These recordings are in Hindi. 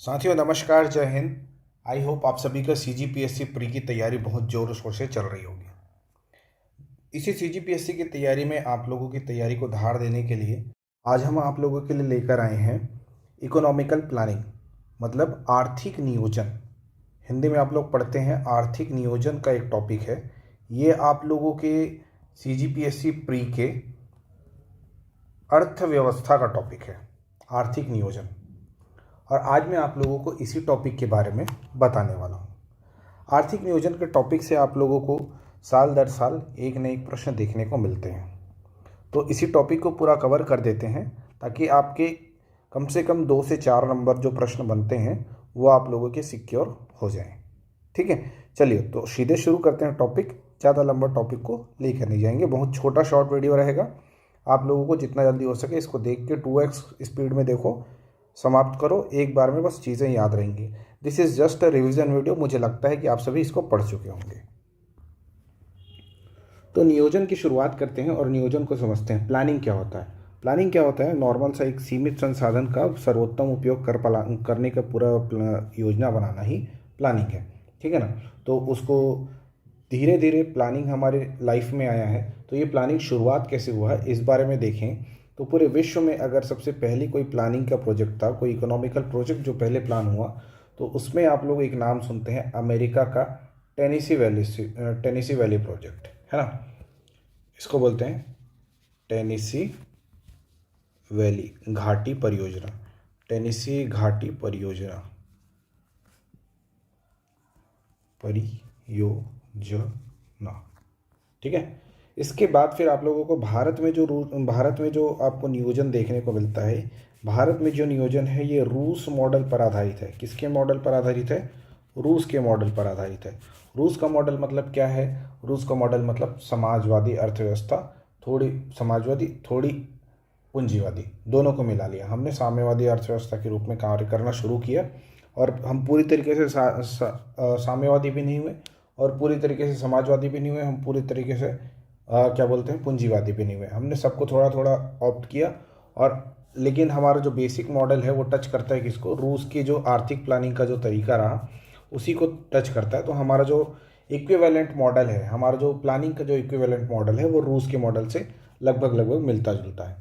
साथियों नमस्कार, जय हिंद। आई होप आप सभी का सीजीपीएससी प्री की तैयारी बहुत जोर शोर से चल रही होगी। इसी सीजीपीएससी की तैयारी में आप लोगों की तैयारी को धार देने के लिए आज हम आप लोगों के लिए लेकर आए हैं इकोनॉमिकल प्लानिंग, मतलब आर्थिक नियोजन। हिंदी में आप लोग पढ़ते हैं आर्थिक नियोजन का एक टॉपिक है। ये आप लोगों के सीजीपीएससी प्री के अर्थव्यवस्था का टॉपिक है, आर्थिक नियोजन। और आज मैं आप लोगों को इसी टॉपिक के बारे में बताने वाला हूँ। आर्थिक नियोजन के टॉपिक से आप लोगों को साल दर साल एक न एक प्रश्न देखने को मिलते हैं, तो इसी टॉपिक को पूरा कवर कर देते हैं ताकि आपके कम से कम 2 से 4 नंबर जो प्रश्न बनते हैं वो आप लोगों के सिक्योर हो जाएं। ठीक है, चलिए तो सीधे शुरू करते हैं टॉपिक। ज़्यादा लंबा टॉपिक को लेकर नहीं जाएंगे, बहुत छोटा शॉर्ट वीडियो रहेगा। आप लोगों को जितना जल्दी हो सके इसको देख के 2x स्पीड में देखो, समाप्त करो एक बार में, बस चीज़ें याद रहेंगी। This is just a revision video. मुझे लगता है कि आप सभी इसको पढ़ चुके होंगे। तो नियोजन की शुरुआत करते हैं और नियोजन को समझते हैं। प्लानिंग क्या होता है? प्लानिंग क्या होता है? नॉर्मल सा एक सीमित संसाधन का सर्वोत्तम उपयोग करने का पूरा योजना बनाना ही प्लानिंग है। ठीक है ना? तो उसको धीरे धीरे प्लानिंग हमारे लाइफ में आया है। तो ये प्लानिंग शुरुआत कैसे हुआ है इस बारे में देखें तो पूरे विश्व में अगर सबसे पहली कोई प्लानिंग का प्रोजेक्ट था, कोई इकोनॉमिकल प्रोजेक्ट जो पहले प्लान हुआ, तो उसमें आप लोग एक नाम सुनते हैं, अमेरिका का टेनेसी वैली प्रोजेक्ट, है ना? इसको बोलते हैं टेनेसी वैली घाटी परियोजना, टेनेसी घाटी परियोजना, ठीक है। इसके बाद फिर आप लोगों को भारत में जो आपको नियोजन देखने को मिलता है, भारत में जो नियोजन है ये रूस मॉडल पर आधारित है। किसके मॉडल पर आधारित है? रूस के मॉडल पर आधारित है। रूस का मॉडल मतलब क्या है? रूस का मॉडल मतलब समाजवादी अर्थव्यवस्था, थोड़ी समाजवादी थोड़ी पूंजीवादी, दोनों को मिला लिया हमने। साम्यवादी अर्थव्यवस्था के रूप में कार्य करना शुरू किया और हम पूरी तरीके से साम्यवादी भी नहीं हुए और पूरी तरीके से समाजवादी भी नहीं हुए, हम पूरी तरीके से क्या बोलते हैं, पूंजीवादी भी नहीं हुए। हमने सबको थोड़ा थोड़ा ऑप्ट किया। और लेकिन हमारा जो बेसिक मॉडल है वो टच करता है किसको? रूस की जो आर्थिक प्लानिंग का जो तरीका रहा उसी को टच करता है। तो हमारा जो इक्विवेलेंट मॉडल है, हमारा जो प्लानिंग का जो इक्विवेलेंट मॉडल है वो रूस के मॉडल से लगभग मिलता जुलता है।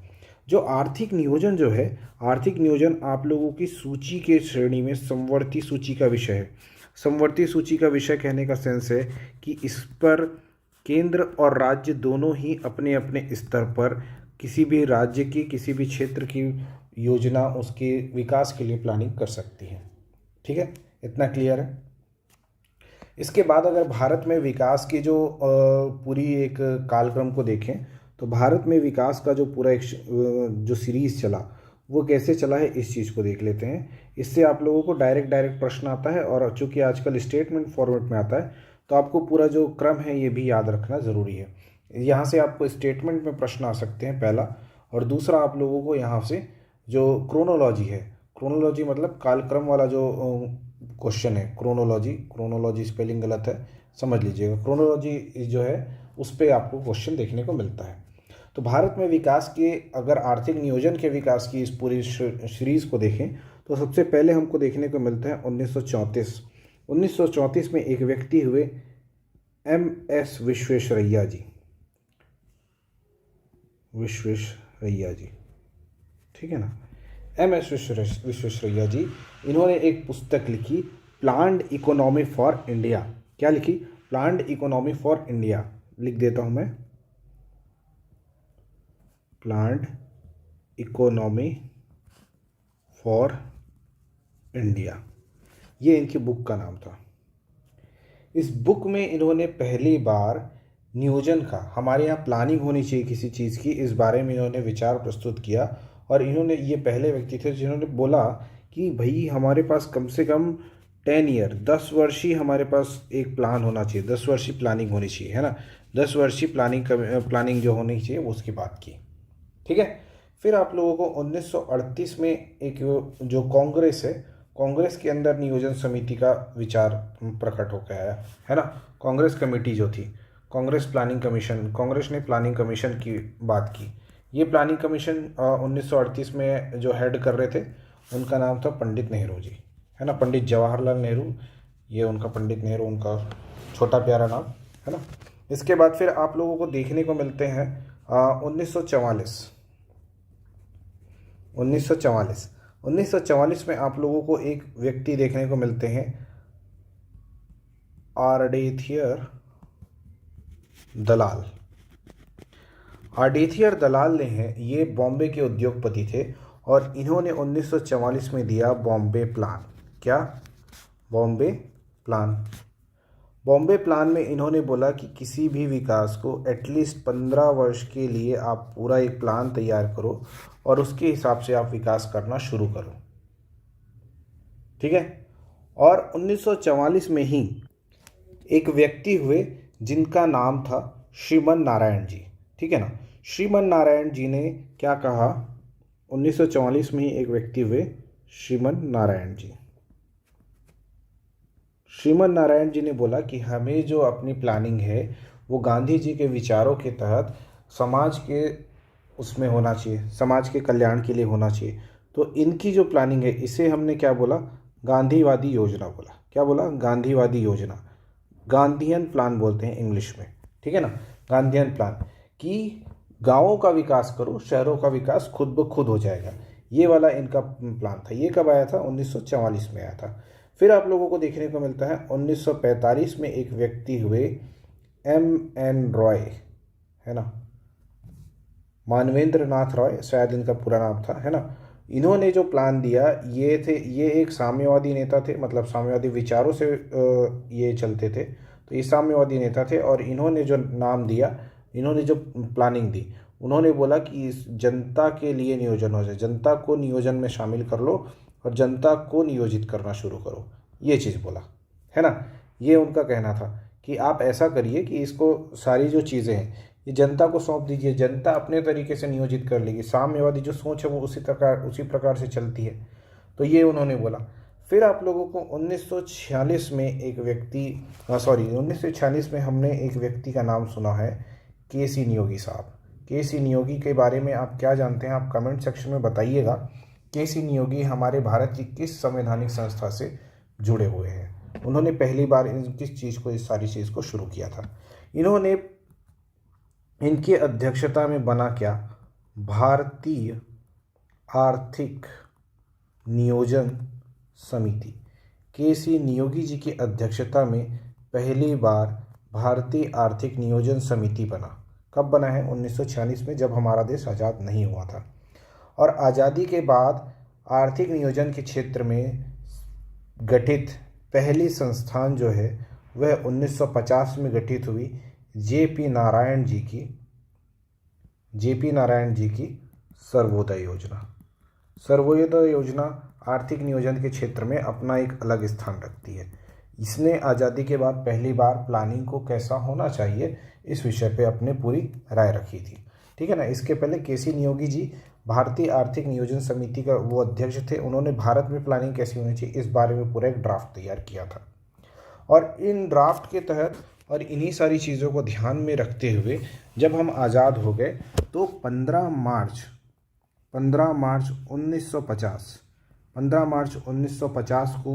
जो आर्थिक नियोजन जो है, आर्थिक नियोजन आप लोगों की सूची के श्रेणी में समवर्ती सूची का विषय है। समवर्ती सूची का विषय कहने का सेंस है कि इस पर केंद्र और राज्य दोनों ही अपने अपने स्तर पर किसी भी राज्य की, किसी भी क्षेत्र की योजना, उसके विकास के लिए प्लानिंग कर सकती है। ठीक है, इतना क्लियर है। इसके बाद अगर भारत में विकास की जो पूरी एक कालक्रम को देखें तो भारत में विकास का जो पूरा एक जो सीरीज़ चला वो कैसे चला है इस चीज़ को देख लेते हैं। इससे आप लोगों को डायरेक्ट प्रश्न आता है और चूंकि आजकल स्टेटमेंट फॉर्मेट में आता है तो आपको पूरा जो क्रम है ये भी याद रखना ज़रूरी है। यहाँ से आपको स्टेटमेंट में प्रश्न आ सकते हैं, पहला। और दूसरा आप लोगों को यहाँ से जो क्रोनोलॉजी है, क्रोनोलॉजी मतलब कालक्रम वाला जो क्वेश्चन है, क्रोनोलॉजी स्पेलिंग गलत है, समझ लीजिएगा। क्रोनोलॉजी जो है उस पर आपको क्वेश्चन देखने को मिलता है। तो भारत में विकास के, अगर आर्थिक नियोजन के विकास की इस पूरी सीरीज़ को देखें तो सबसे पहले हमको देखने को मिलता है 1934 में एक व्यक्ति हुए, MS विश्वेश्वरैया जी, ठीक है ना? MS विश्वेश्वरैया जी, इन्होंने एक पुस्तक लिखी, प्लान्ड इकोनॉमी फॉर इंडिया। क्या लिखी? Planned economy for India. लिख देता हूं मैं, प्लान्ड इकोनॉमी फॉर इंडिया, ये इनकी बुक का नाम था। इस बुक में इन्होंने पहली बार नियोजन का, हमारे यहाँ प्लानिंग होनी चाहिए किसी चीज़ की, इस बारे में इन्होंने विचार प्रस्तुत किया। और इन्होंने, ये पहले व्यक्ति थे जिन्होंने बोला कि भाई हमारे पास कम से कम 10 ईयर, 10 वर्ष ही हमारे पास एक प्लान होना चाहिए, 10 वर्षीय प्लानिंग होनी चाहिए, है ना? 10 वर्षीय प्लानिंग जो होनी चाहिए वो उसकी बात की। ठीक है। फिर आप लोगों को 1938 में एक जो कांग्रेस है, कांग्रेस के अंदर नियोजन समिति का विचार प्रकट होकर आया, है ना? कांग्रेस कमेटी जो थी, कांग्रेस प्लानिंग कमीशन, कांग्रेस ने प्लानिंग कमीशन की बात की। ये प्लानिंग कमीशन 1938 में जो हेड कर रहे थे उनका नाम था पंडित नेहरू जी, है ना, पंडित जवाहरलाल नेहरू, ये उनका पंडित नेहरू उनका छोटा प्यारा नाम, है ना। इसके बाद फिर आप लोगों को देखने को मिलते हैं 1944। 1944 में आप लोगों को एक व्यक्ति देखने को मिलते हैं, आर्डेथियर दलाल। आर्डेथियर दलाल ने हैं, ये बॉम्बे के उद्योगपति थे और इन्होंने 1944 में दिया बॉम्बे प्लान। क्या? बॉम्बे प्लान। बॉम्बे प्लान में इन्होंने बोला कि किसी भी विकास को एटलीस्ट 15 वर्ष के लिए आप पूरा एक प्लान तैयार करो और उसके हिसाब से आप विकास करना शुरू करो, ठीक है। और 1944 में ही एक व्यक्ति हुए जिनका नाम था श्रीमन नारायण जी, ठीक है ना। श्रीमन नारायण जी ने क्या कहा? 1944 में ही एक व्यक्ति हुए श्रीमन नारायण जी। श्रीमन नारायण जी ने बोला कि हमें जो अपनी प्लानिंग है वो गांधी जी के विचारों के तहत समाज के उसमें होना चाहिए, समाज के कल्याण के लिए होना चाहिए। तो इनकी जो प्लानिंग है इसे हमने क्या बोला? गांधीवादी योजना बोला। क्या बोला? गांधीवादी योजना, गांधीयन प्लान बोलते हैं इंग्लिश में, ठीक है ना। गांधीयन प्लान कि गांवों का विकास करो, शहरों का विकास खुद ब खुद हो जाएगा, ये वाला इनका प्लान था। ये कब आया था? 1944 में आया था। फिर आप लोगों को देखने को मिलता है 1945 में एक व्यक्ति हुए M.N. रॉय, है ना, मानवेंद्र नाथ रॉय शायद इनका पूरा नाम था, है ना। इन्होंने जो प्लान दिया ये एक साम्यवादी नेता थे, मतलब साम्यवादी विचारों से ये चलते थे, तो ये साम्यवादी नेता थे। और इन्होंने जो नाम दिया, इन्होंने जो प्लानिंग दी, उन्होंने बोला कि इस जनता के लिए नियोजन हो जाए, जनता को नियोजन में शामिल कर लो और जनता को नियोजित करना शुरू करो, ये चीज़ बोला, है ना। ये उनका कहना था कि आप ऐसा करिए कि इसको सारी जो चीज़ें हैं ये जनता को सौंप दीजिए, जनता अपने तरीके से नियोजित कर लेगी, साम्यवादी जो सोच है वो उसी प्रकार से चलती है। तो ये उन्होंने बोला। फिर आप लोगों को 1946 में एक व्यक्ति 1946 में हमने एक व्यक्ति का नाम सुना है, के.सी. नियोगी साहब। के.सी. नियोगी के बारे में आप क्या जानते हैं? आप कमेंट सेक्शन में बताइएगा। के.सी. नियोगी हमारे भारत की किस संवैधानिक संस्था से जुड़े हुए हैं? उन्होंने पहली बार इस सारी चीज़ को शुरू किया था। इन्होंने इनकी अध्यक्षता में बना क्या? भारतीय आर्थिक नियोजन समिति। के.सी. नियोगी जी की अध्यक्षता में पहली बार भारतीय आर्थिक नियोजन समिति बना। कब बना है? 1946 में, जब हमारा देश आज़ाद नहीं हुआ था। और आज़ादी के बाद आर्थिक नियोजन के क्षेत्र में गठित पहली संस्थान जो है वह 1950 में गठित हुई जे.पी. नारायण जी की सर्वोदय योजना। सर्वोदय योजना आर्थिक नियोजन के क्षेत्र में अपना एक अलग स्थान रखती है। इसने आज़ादी के बाद पहली बार प्लानिंग को कैसा होना चाहिए इस विषय पे अपने पूरी राय रखी थी, ठीक है ना। इसके पहले के.सी. नियोगी जी भारतीय आर्थिक नियोजन समिति का वो अध्यक्ष थे। उन्होंने भारत में प्लानिंग कैसी होनी चाहिए इस बारे में पूरा एक ड्राफ्ट तैयार किया था। और इन ड्राफ्ट के तहत और इन्हीं सारी चीज़ों को ध्यान में रखते हुए जब हम आज़ाद हो गए तो 15 मार्च 1950 को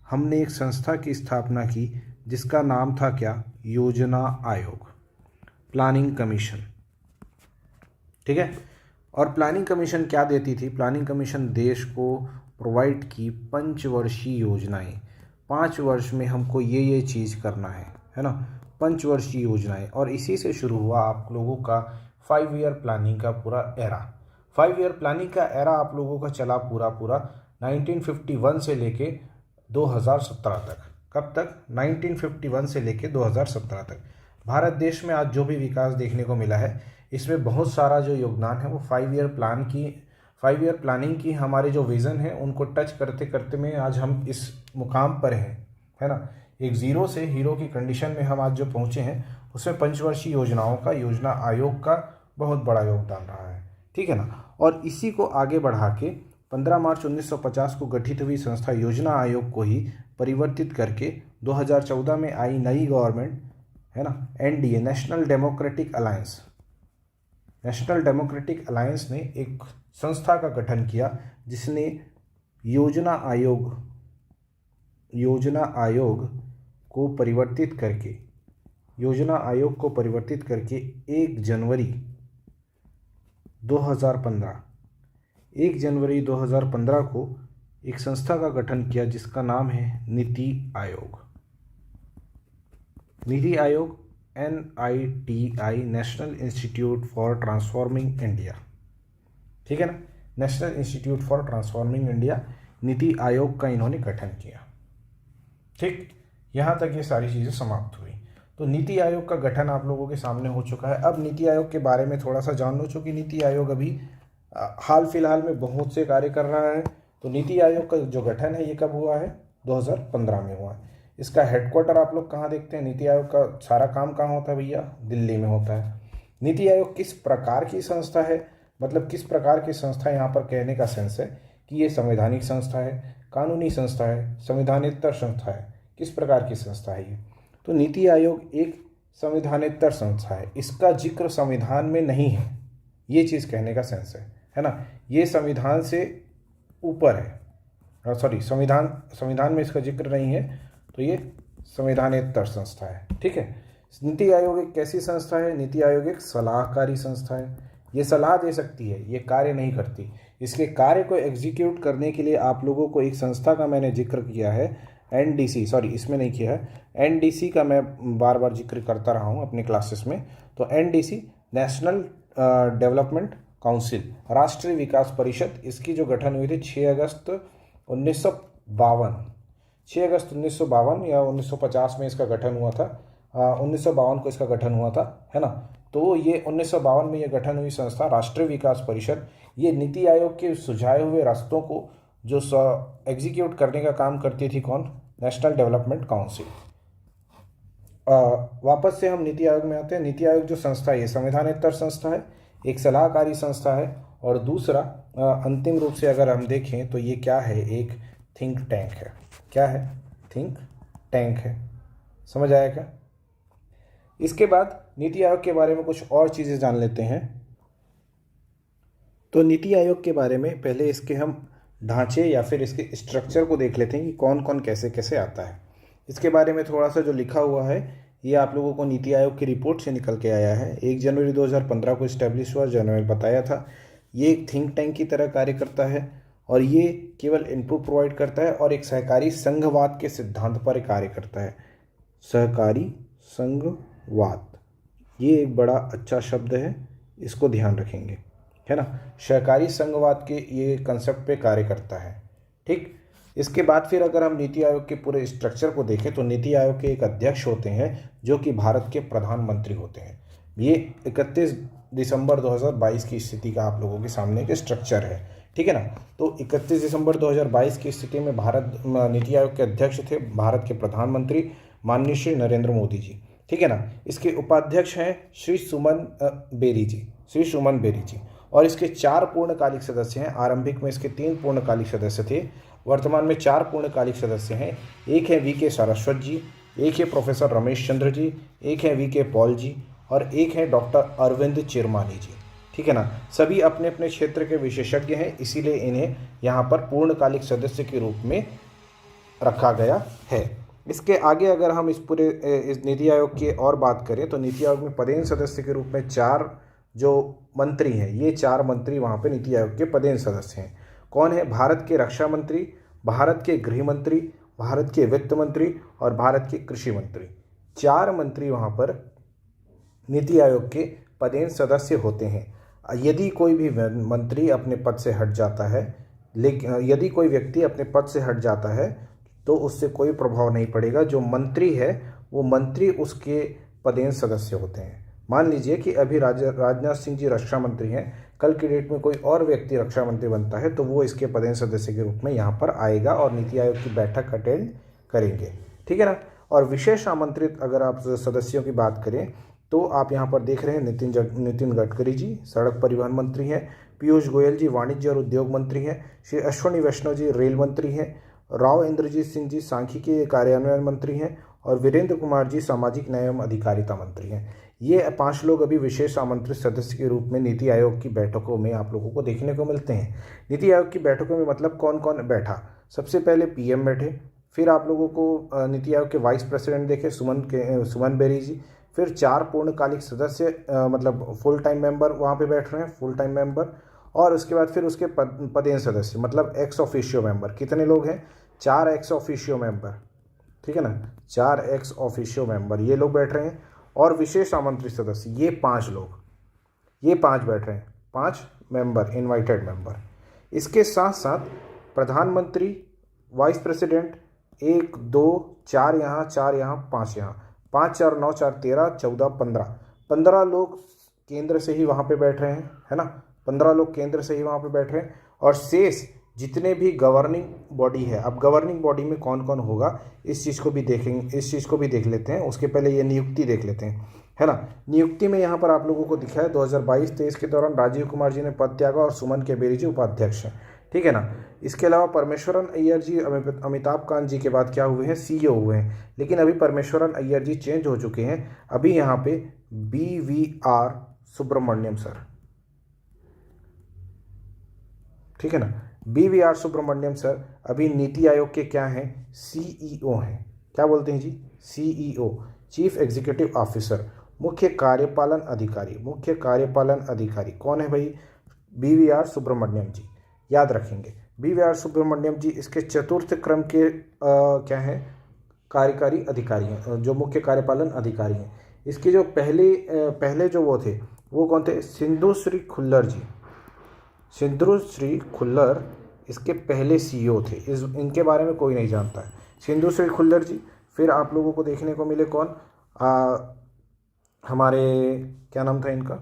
हमने एक संस्था की स्थापना की जिसका नाम था क्या? योजना आयोग, प्लानिंग कमीशन, ठीक है। और प्लानिंग कमीशन क्या देती थी? प्लानिंग कमीशन देश को प्रोवाइड की पंचवर्षीय योजनाएं। 5 वर्ष में हमको ये चीज़ करना है ना, पंचवर्षीय योजनाएं। और इसी से शुरू हुआ आप लोगों का 5 ईयर प्लानिंग का पूरा एरा। 5 ईयर प्लानिंग का एरा आप लोगों का चला पूरा 1951 से लेके 2017 तक। कब तक? 1951 से लेके 2017 तक। भारत देश में आज जो भी विकास देखने को मिला है इसमें बहुत सारा जो योगदान है वो 5 ईयर प्लानिंग की हमारे जो विज़न है उनको टच करते करते में आज हम इस मुकाम पर हैं, है ना। एक ज़ीरो से हीरो की कंडीशन में हम आज जो पहुँचे हैं उसमें पंचवर्षीय योजनाओं का, योजना आयोग का बहुत बड़ा योगदान रहा है, ठीक है ना। और इसी को आगे बढ़ा के 15 मार्च 1950 को गठित हुई संस्था योजना आयोग को ही परिवर्तित करके 2014 में आई नई गवर्नमेंट, है ना, NDA, नेशनल डेमोक्रेटिक अलायंस ने एक संस्था का गठन किया जिसने योजना आयोग योजना आयोग को परिवर्तित करके योजना आयोग को परिवर्तित करके 1 जनवरी 2015 1 जनवरी 2015 को एक संस्था का गठन किया जिसका नाम है NITI Aayog. NITI Aayog NITI, national institute for transforming India, ठीक है ना, national institute for transforming India, NITI Aayog का इन्होंने गठन किया। ठीक, यहाँ तक ये सारी चीज़ें समाप्त हुई। तो नीति आयोग का गठन आप लोगों के सामने हो चुका है। अब नीति आयोग के बारे में थोड़ा सा जान लो, चूँकि नीति आयोग अभी हाल फिलहाल में बहुत से कार्य कर रहा है। तो नीति आयोग का जो गठन है ये कब हुआ है? 2015 में हुआ है। इसका हेडक्वार्टर आप लोग कहाँ देखते हैं? नीति आयोग का सारा काम कहाँ होता है भैया? दिल्ली में होता है। नीति आयोग किस प्रकार की संस्था है, मतलब किस प्रकार की संस्था, यहाँ पर कहने का सेंस है कि ये संवैधानिक संस्था है, कानूनी संस्था है, संविधानेतर संस्था है, किस प्रकार की संस्था है ये? तो नीति आयोग एक संविधानेतर संस्था है। इसका जिक्र संविधान में नहीं है, ये चीज़ कहने का सेंस है ना। ये संविधान से ऊपर है, सॉरी, संविधान में इसका जिक्र नहीं है, तो ये संविधानेतर संस्था है। ठीक है। नीति आयोग एक कैसी संस्था है? नीति आयोग एक सलाहकारी संस्था है। ये सलाह दे सकती है, ये कार्य नहीं करती। इसके कार्य को एग्जीक्यूट करने के लिए आप लोगों को एक संस्था का मैंने जिक्र किया है, NDC, सॉरी इसमें नहीं किया है, NDC का मैं बार बार जिक्र करता रहा हूँ अपने क्लासेस में। तो NDC, नेशनल डेवलपमेंट काउंसिल, राष्ट्रीय विकास परिषद, इसकी जो गठन हुई थी 6 अगस्त 1952 या 1950 में इसका गठन हुआ था। 1952 को इसका गठन हुआ था, है ना। तो ये 1952 में ये गठन हुई संस्था राष्ट्रीय विकास परिषद, ये नीति आयोग के सुझाए हुए रास्तों को जो एग्जीक्यूट करने का काम करती थी, कौन? National development council. वापस से हम नीति आयोग में आते हैं। नीति आयोग जो संस्था है ये संवैधानेतर संस्था है, एक सलाहकारी संस्था है, और दूसरा अंतिम रूप से अगर हम देखें तो ये क्या है? एक थिंक टैंक है। क्या है? थिंक टैंक है। समझ आया क्या? इसके बाद नीति आयोग के बारे में कुछ और चीज़ें जान लेते हैं। तो नीति आयोग के बारे में पहले इसके हम ढांचे या फिर इसके स्ट्रक्चर को देख लेते हैं कि कौन कौन कैसे कैसे आता है। इसके बारे में थोड़ा सा जो लिखा हुआ है ये आप लोगों को नीति आयोग की रिपोर्ट से निकल के आया है। 1 जनवरी 2015 को इस्टेब्लिश हुआ, जो मैंने बताया था। ये एक थिंक टैंक की तरह कार्य करता है और ये केवल इनपुट प्रोवाइड करता है और एक सहकारी संघवाद के सिद्धांत पर कार्य करता है। सहकारी संघवाद, ये एक बड़ा अच्छा शब्द है, इसको ध्यान रखेंगे, है ना। सहकारी संघवाद के ये कंसेप्ट पे कार्य करता है। ठीक। इसके बाद फिर अगर हम नीति आयोग के पूरे स्ट्रक्चर को देखें तो नीति आयोग के एक अध्यक्ष होते हैं जो कि भारत के प्रधानमंत्री होते हैं। ये 31 दिसंबर 2022 की स्थिति का आप लोगों के सामने एक स्ट्रक्चर है, ठीक है ना। तो 31 दिसंबर 2022 की स्थिति में नीति आयोग के अध्यक्ष थे भारत के प्रधानमंत्री माननीय श्री नरेंद्र मोदी जी, ठीक है ना। इसके उपाध्यक्ष हैं श्री सुमन बेरी जी, और इसके 4 पूर्णकालिक सदस्य हैं। आरंभिक में इसके 3 पूर्णकालिक सदस्य थे, वर्तमान में 4 पूर्णकालिक सदस्य हैं। एक है VK सारस्वत जी, एक है प्रोफेसर रमेश चंद्र जी, एक है VK पॉल जी, और एक है डॉक्टर अरविंद चिरमानी जी, ठीक है ना। सभी अपने अपने क्षेत्र के विशेषज्ञ हैं, इसीलिए इन्हें यहाँ पर पूर्णकालिक सदस्य के रूप में रखा गया है। इसके आगे अगर हम इस नीति आयोग की और बात करें तो नीति आयोग में पदेन सदस्य के रूप में 4 जो मंत्री हैं, ये 4 मंत्री वहाँ पे नीति आयोग के पदेन सदस्य हैं। कौन है? भारत के रक्षा मंत्री, भारत के गृह मंत्री, भारत के वित्त मंत्री और भारत के कृषि मंत्री। 4 मंत्री वहाँ पर नीति आयोग के पदेन सदस्य होते हैं। यदि कोई भी मंत्री अपने पद से हट जाता है, लेकिन यदि कोई व्यक्ति अपने पद से हट जाता है तो उससे कोई प्रभाव नहीं पड़ेगा। जो मंत्री है वो मंत्री उसके पदेन सदस्य होते हैं। मान लीजिए कि अभी राजनाथ सिंह जी रक्षा मंत्री हैं, कल की डेट में कोई और व्यक्ति रक्षा मंत्री बनता है तो वो इसके पदेन सदस्य के रूप में यहाँ पर आएगा और नीति आयोग की बैठक अटेंड करेंगे, ठीक है ना। और विशेष आमंत्रित अगर आप सदस्यों की बात करें तो आप यहाँ पर देख रहे हैं नितिन गडकरी जी सड़क परिवहन मंत्री हैं, पीयूष गोयल जी वाणिज्य और उद्योग मंत्री हैं, श्री अश्विनी वैष्णव जी रेल मंत्री हैं, राव इंद्रजीत सिंह जी सांख्यिकी कार्यान्वयन मंत्री हैं और वीरेंद्र कुमार जी सामाजिक न्याय एवं अधिकारिता मंत्री हैं। ये 5 लोग अभी विशेष आमंत्रित सदस्य के रूप में नीति आयोग की बैठकों में आप लोगों को देखने को मिलते हैं। नीति आयोग की बैठकों में मतलब कौन कौन बैठा? सबसे पहले PM बैठे, फिर आप लोगों को नीति आयोग के वाइस प्रेसिडेंट देखे सुमन बेरी जी। फिर 4 पूर्णकालिक सदस्य मतलब फुल टाइम मेंबर वहाँ पे बैठ रहे हैं, फुल टाइम मेंबर। और उसके बाद फिर उसके पदेन सदस्य मतलब एक्स ऑफिशियो मेंबर। कितने लोग हैं? 4 एक्स ऑफिशियो मेंबर, ठीक है ना, 4 एक्स ऑफिशियो मेंबर ये लोग बैठ रहे हैं। और विशेष आमंत्रित सदस्य ये 5 लोग, ये 5 बैठ रहे हैं, 5 मेंबर, इनवाइटेड मेंबर। इसके साथ साथ प्रधानमंत्री, वाइस प्रेसिडेंट, 1 2 4 यहाँ, 4 यहाँ, 5 यहाँ, 5 4 9 4 13 14 15 लोग केंद्र से ही वहाँ पे बैठ रहे हैं, है ना, 15 लोग केंद्र से ही वहाँ पे बैठ रहे हैं। और शेष जितने भी गवर्निंग बॉडी है, अब गवर्निंग बॉडी में कौन कौन होगा इस चीज़ को भी देखेंगे, इस चीज़ को भी देख लेते हैं। उसके पहले ये नियुक्ति देख लेते हैं, है ना। नियुक्ति में यहाँ पर आप लोगों को दिखा है 2022-23 के दौरान राजीव कुमार जी ने पद त्यागा और सुमन के बेरी जी उपाध्यक्ष हैं, ठीक है ना। इसके अलावा परमेश्वरन अय्यर जी अमिताभ कांत जी के बाद क्या हुए हैं? सीईओ हुए हैं। लेकिन अभी परमेश्वरन अय्यर जी चेंज हो चुके हैं, अभी यहाँ पे BVR सुब्रमण्यम सर, ठीक है ना, BVR सुब्रमण्यम सर अभी नीति आयोग के क्या हैं? CEO हैं। क्या बोलते हैं जी? CEO, चीफ एग्जीक्यूटिव ऑफिसर, मुख्य कार्यपालन अधिकारी। मुख्य कार्यपालन अधिकारी कौन है भाई? BVR सुब्रमण्यम जी, याद रखेंगे। BVR सुब्रमण्यम जी इसके चतुर्थ क्रम के क्या हैं? कार्यकारी अधिकारी हैं, जो मुख्य कार्यपालन अधिकारी हैं। इसके जो पहले जो वो थे वो कौन थे? सिंधु श्री खुल्लर जी। सिंधु श्री खुल्लर इसके पहले CEO थे। इनके बारे में कोई नहीं जानता है, सिंधु श्री खुल्लर जी। फिर आप लोगों को देखने को मिले कौन? हमारे क्या नाम था इनका?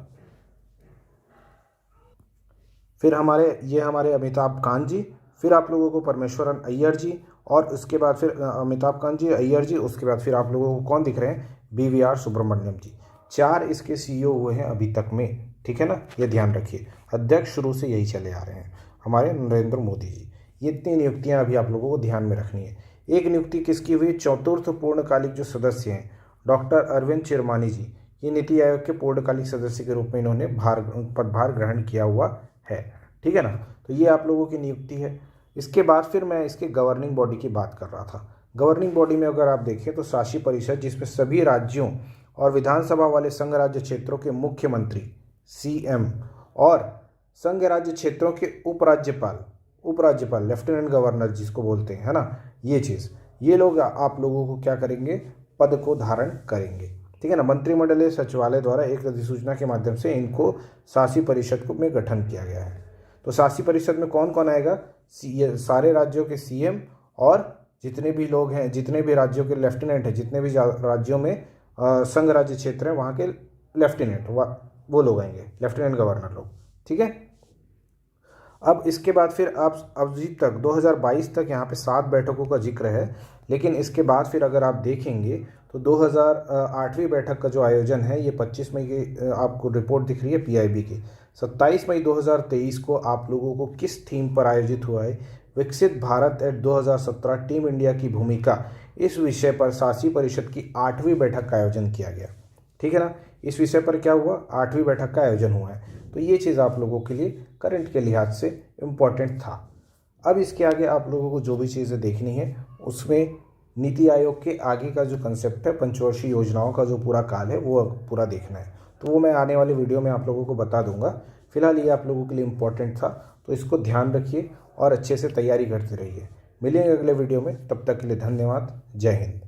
फिर हमारे अमिताभ कांत जी। फिर आप लोगों को परमेश्वरन अय्यर जी। और उसके बाद फिर अमिताभ कांत जी, अय्यर जी। उसके बाद फिर आप लोगों को कौन दिख रहे हैं? BVR सुब्रमण्यम जी। 4 इसके CEO हुए हैं अभी तक में, ठीक है ना, ये ध्यान रखिए। अध्यक्ष शुरू से यही चले आ रहे हैं हमारे नरेंद्र मोदी जी। ये इतनी नियुक्तियां अभी आप लोगों को ध्यान में रखनी है। एक नियुक्ति किसकी हुई? चतुर्थ पूर्णकालिक जो सदस्य हैं डॉक्टर अरविंद चिरमानी जी, ये नीति आयोग के पूर्णकालिक सदस्य के रूप में इन्होंने पदभार ग्रहण किया हुआ है, ठीक है ना। तो ये आप लोगों की नियुक्ति है। इसके बाद फिर मैं इसके गवर्निंग बॉडी की बात कर रहा था। गवर्निंग बॉडी में अगर आप देखें तो शासी परिषद, जिसमें सभी राज्यों और विधानसभा वाले संघ राज्य क्षेत्रों के मुख्यमंत्री CM और संघ राज्य क्षेत्रों के उपराज्यपाल लेफ्टिनेंट गवर्नर जिसको बोलते हैं, है ना, ये चीज़, ये लोग आप लोगों को क्या करेंगे? पद को धारण करेंगे, ठीक है ना। मंत्रिमंडलीय सचिवालय द्वारा एक अधिसूचना के माध्यम से इनको शासी परिषद में गठन किया गया है। तो शासी परिषद में कौन कौन आएगा? सारे राज्यों के CM और जितने भी लोग हैं, जितने भी राज्यों के लेफ्टिनेंट हैं, जितने भी राज्यों में संघ राज्य क्षेत्र है वहाँ के लेफ्टिनेंट, वो लोग आएंगे, लेफ्टिनेंट गवर्नर लोग, ठीक है। अब इसके बाद फिर आप अभी तक 2022 तक यहाँ पे 7 बैठकों का जिक्र है। लेकिन इसके बाद फिर अगर आप देखेंगे तो 2008वीं बैठक का जो आयोजन है ये 25 मई की आपको रिपोर्ट दिख रही है PIB की। 27 मई 2023 को आप लोगों को किस थीम पर आयोजित हुआ है? विकसित भारत एट 2017 टीम इंडिया की भूमिका, इस विषय पर शासी परिषद की 8वीं बैठक का आयोजन किया गया, ठीक है ना। इस विषय पर क्या हुआ? 8वीं बैठक का आयोजन हुआ है। तो ये चीज़ आप लोगों के लिए करंट के लिहाज से इम्पॉर्टेंट था। अब इसके आगे आप लोगों को जो भी चीज़ें देखनी है उसमें नीति आयोग के आगे का जो कंसेप्ट है, पंचवर्षीय योजनाओं का जो पूरा काल है वो पूरा देखना है। तो वो मैं आने वाले वीडियो में आप लोगों को बता दूंगा। फिलहाल ये आप लोगों के लिए इम्पॉर्टेंट था, तो इसको ध्यान रखिए और अच्छे से तैयारी करते रहिए। मिलेंगे अगले वीडियो में, तब तक के लिए धन्यवाद। जय हिंद।